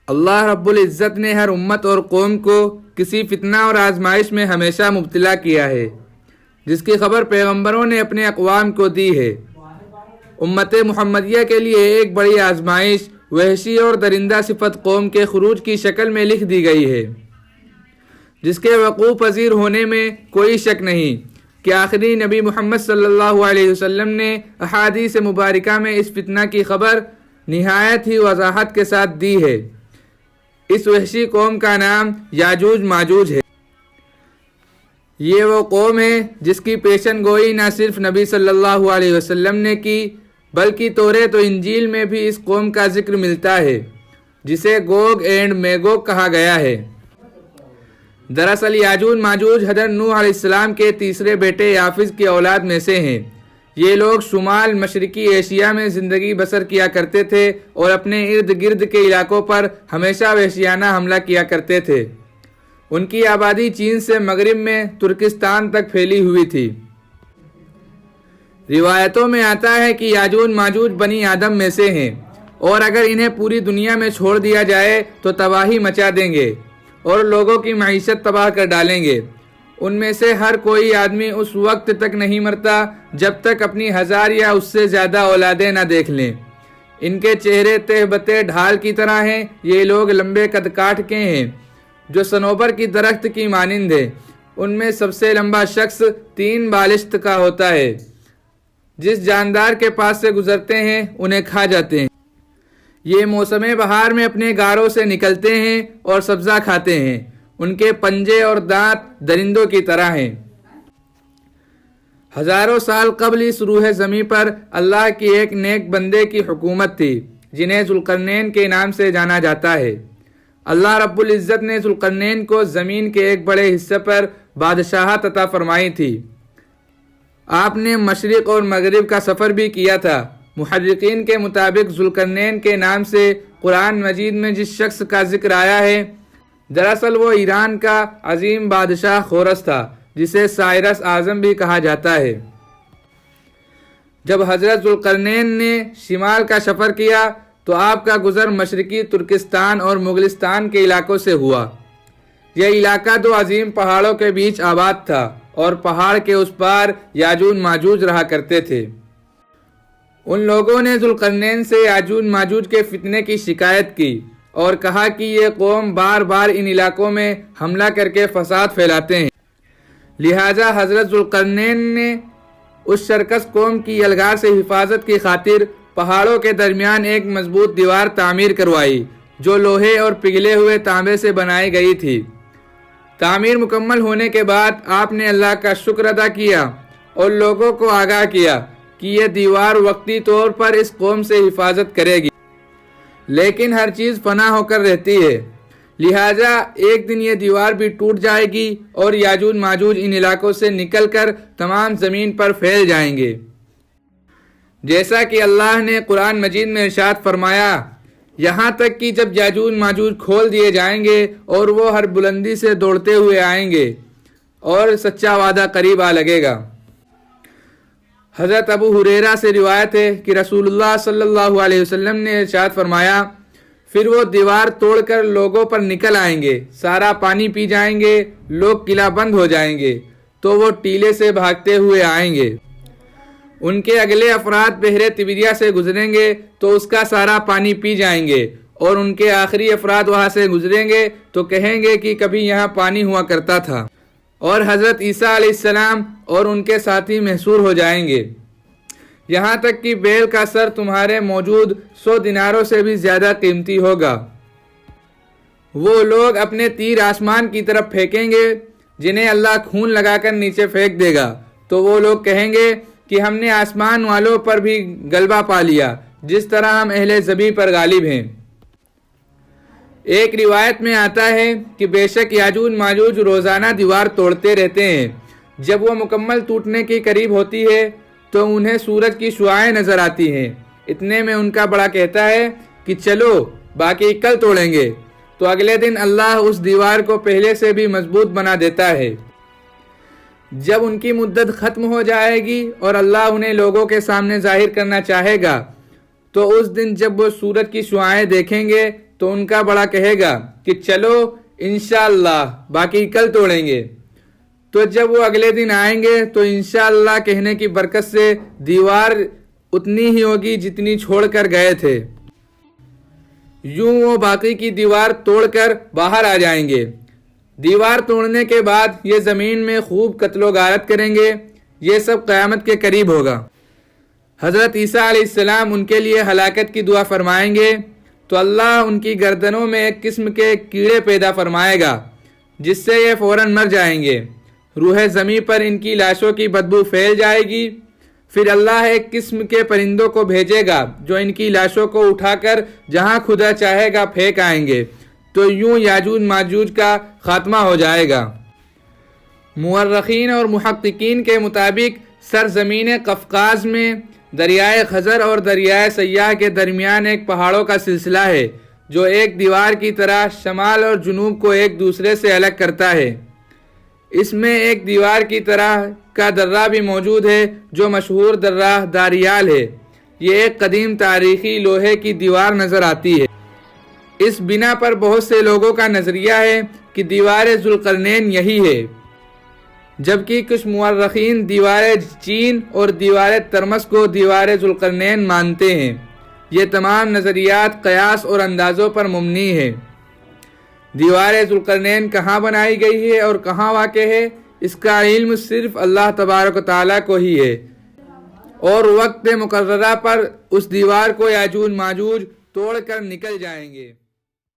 अल्लाह रब्बुल इज़्ज़त ने हर उम्मत और कौम को किसी फितना और आजमाइश में हमेशा मुब्तला किया है, जिसकी खबर पैगंबरों ने अपने अक़वाम को दी है। उम्मत मुहम्मदिया के लिए एक बड़ी आजमाइश वहशी और दरिंदा सिफत कौम के खुरूज की शक्ल में लिख दी गई है, जिसके वक़ूफ़ पज़ीर होने में कोई शक नहीं कि आखिरी नबी मोहम्मद सल्लल्लाहु अलैहि वसल्लम ने अहादीस मुबारका में इस फितना की खबर निहायत ही वज़ाहत के साथ दी है। इस वहशी कौम का नाम याजूज माजूज है। ये वो कौम है जिसकी पेशन गोई न सिर्फ नबी सल्लल्लाहु अलैहि वसल्लम ने की, बल्कि तौरात और इंजील में भी इस कौम का जिक्र मिलता है, जिसे गोग एंड मैगोग कहा गया है। दरअसल याजूज माजूज हज़रत नूह अलैहिस्सलाम के तीसरे बेटे याफिज की औलाद में से हैं। ये लोग शुमाल मशरकी एशिया में ज़िंदगी बसर किया करते थे और अपने इर्द गिर्द के इलाकों पर हमेशा वहशियाना हमला किया करते थे। उनकी आबादी चीन से मगरिब में तुर्किस्तान तक फैली हुई थी। रिवायतों में आता है कि याजूज माजूज बनी आदम में से हैं और अगर इन्हें पूरी दुनिया में छोड़ दिया जाए तो तबाही मचा देंगे और लोगों की मईशत तबाह कर डालेंगे। उनमें से हर कोई आदमी उस वक्त तक नहीं मरता जब तक अपनी 1000 या उससे ज़्यादा औलादें न देख लें। इनके चेहरे तेहबते ढाल की तरह हैं। ये लोग लंबे कद काठ के हैं जो सनोबर की दरख्त की मानिंद है। उनमें सबसे लंबा शख्स 3 बालिश्त का होता है। जिस जानदार के पास से गुजरते हैं उन्हें खा जाते हैं। ये मौसम बहार में अपने गारों से निकलते हैं और सब्ज़ा खाते हैं। उनके पंजे और दांत दरिंदों की तरह हैं। हजारों साल कबल इस रूह ज़मी पर अल्लाह की एक नेक बंदे की हुकूमत थी, जिन्हें जुल्करनैन के नाम से जाना जाता है। अल्लाह रब्बुल इज़्ज़त ने जुल्करनैन को ज़मीन के एक बड़े हिस्से पर बादशाहत अता फरमाई थी। आपने मशरिक़ और मगरिब का सफ़र भी किया था। मुहर्रिकीन के मुताबिक जुल्करनैन के नाम से कुरान मजीद में जिस शख्स का जिक्र आया है, दरअसल वो ईरान का अजीम बादशाह खोरस था, जिसे साइरस आज़म भी कहा जाता है। जब हज़रत जुल्करनैन ने शिमाल का सफ़र किया तो आपका गुज़र मशरकी तुर्किस्तान और मुगलिस्तान के इलाकों से हुआ। यह इलाका 2 अजीम पहाड़ों के बीच आबाद था और पहाड़ के उस पार याजूज माजूज रहा करते थे। उन लोगों ने जुल्करनैन से याजूज माजूज के फितने की शिकायत की और कहा कि ये कौम बार बार इन इलाकों में हमला करके फसाद फैलाते हैं। लिहाजा हज़रत जुल्करनैन ने उस शरकस कौम की अलगार से हिफाजत की खातिर पहाड़ों के दरमियान एक मजबूत दीवार तामीर करवाई, जो लोहे और पिघले हुए तांबे से बनाई गई थी। तामीर मुकम्मल होने के बाद आपने अल्लाह का शुक्र अदा किया और लोगों को आगाह किया कि यह दीवार वक्ती तौर पर इस कौम से हिफाजत करेगी, लेकिन हर चीज़ फना होकर रहती है। लिहाजा एक दिन ये दीवार भी टूट जाएगी और याजूज माजूज इन इलाकों से निकलकर तमाम ज़मीन पर फैल जाएंगे। जैसा कि अल्लाह ने कुरान मजीद में इरशाद फरमाया, यहाँ तक कि जब याजूज माजूज खोल दिए जाएंगे और वो हर बुलंदी से दौड़ते हुए आएंगे और सच्चा वादा करीब आ लगेगा। हज़रत अबू हुरैरा से रिवायत है कि रसूलुल्लाह सल्लल्लाहु अलैहि वसल्लम ने इरशाद फरमाया, फिर वो दीवार तोड़कर लोगों पर निकल आएंगे, सारा पानी पी जाएंगे, लोग किला बंद हो जाएंगे तो वो टीले से भागते हुए आएंगे। उनके अगले अफराद बहरे तिबिरिया से गुजरेंगे तो उसका सारा पानी पी जाएंगे और उनके आखिरी अफराद वहाँ से गुजरेंगे तो कहेंगे कि कभी यहाँ पानी हुआ करता था, और हज़रत ईसा अलैहिस्सलाम और उनके साथी महसूर हो जाएंगे। यहाँ तक कि बैल का सर तुम्हारे मौजूद 100 दिनारों से भी ज़्यादा कीमती होगा। वो लोग अपने तीर आसमान की तरफ फेंकेंगे, जिन्हें अल्लाह खून लगाकर नीचे फेंक देगा, तो वो लोग कहेंगे कि हमने आसमान वालों पर भी गलबा पा लिया, जिस तरह हम अहले ज़बी पर गालिब हैं। एक रिवायत में आता है कि बेशक याजूज माजूज रोज़ाना दीवार तोड़ते रहते हैं। जब वो मुकम्मल टूटने के करीब होती है तो उन्हें सूरज की शुआएं नज़र आती हैं। इतने में उनका बड़ा कहता है कि चलो बाकी कल तोड़ेंगे, तो अगले दिन अल्लाह उस दीवार को पहले से भी मजबूत बना देता है। जब उनकी मुद्दत ख़त्म हो जाएगी और अल्लाह उन्हें लोगों के सामने जाहिर करना चाहेगा, तो उस दिन जब वो सूरज की शुआएं देखेंगे तो उनका बड़ा कहेगा कि चलो इंशाअल्लाह बाकी कल तोड़ेंगे। तो जब वो अगले दिन आएंगे तो इंशाअल्लाह कहने की बरकत से दीवार उतनी ही होगी जितनी छोड़कर गए थे। यूं वो बाकी की दीवार तोड़कर बाहर आ जाएंगे। दीवार तोड़ने के बाद ये ज़मीन में खूब कत्लो गारत करेंगे। ये सब क़यामत के करीब होगा। हज़रत ईसा अलैहिस्सलाम उनके लिए हलाकत की दुआ फरमाएंगे तो अल्लाह उनकी गर्दनों में एक किस्म के कीड़े पैदा फरमाएगा जिससे ये फ़ौरन मर जाएंगे। रूह ज़मीं पर इनकी लाशों की बदबू फैल जाएगी। फिर अल्लाह एक किस्म के परिंदों को भेजेगा जो इनकी लाशों को उठाकर जहां खुदा चाहेगा फेंक आएंगे। तो यूं याजूज माजूज का खात्मा हो जाएगा। मुअर्रिखीन और मुहक्किकीन के मुताबिक सरजमीन कफ़काज़ में दरियाए खज़र और दरियाए सय्याह के दरमियान एक पहाड़ों का सिलसिला है जो एक दीवार की तरह शमाल और जुनूब को एक दूसरे से अलग करता है। इसमें एक दीवार की तरह का दर्रा भी मौजूद है जो मशहूर दर्रा दारियाल है। ये एक कदीम तारीखी लोहे की दीवार नज़र आती है। इस बिना पर बहुत से लोगों का नज़रिया है कि दीवार जुल्करनैन यही है, जबकि कुछ मुअर्रिखीन दीवार चीन और दीवार तरमस को दीवार जुल्करनैन मानते हैं। ये तमाम नज़रियात क़यास और अंदाज़ों पर मुबनी है। दीवार जुल्करनैन कहाँ बनाई गई है और कहाँ वाक़े है, इसका इल्म सिर्फ अल्लाह तबारक व तआला को ही है और वक्त मुकर्ररा पर उस दीवार को याजूज माजूज तोड़ कर निकल जाएंगे।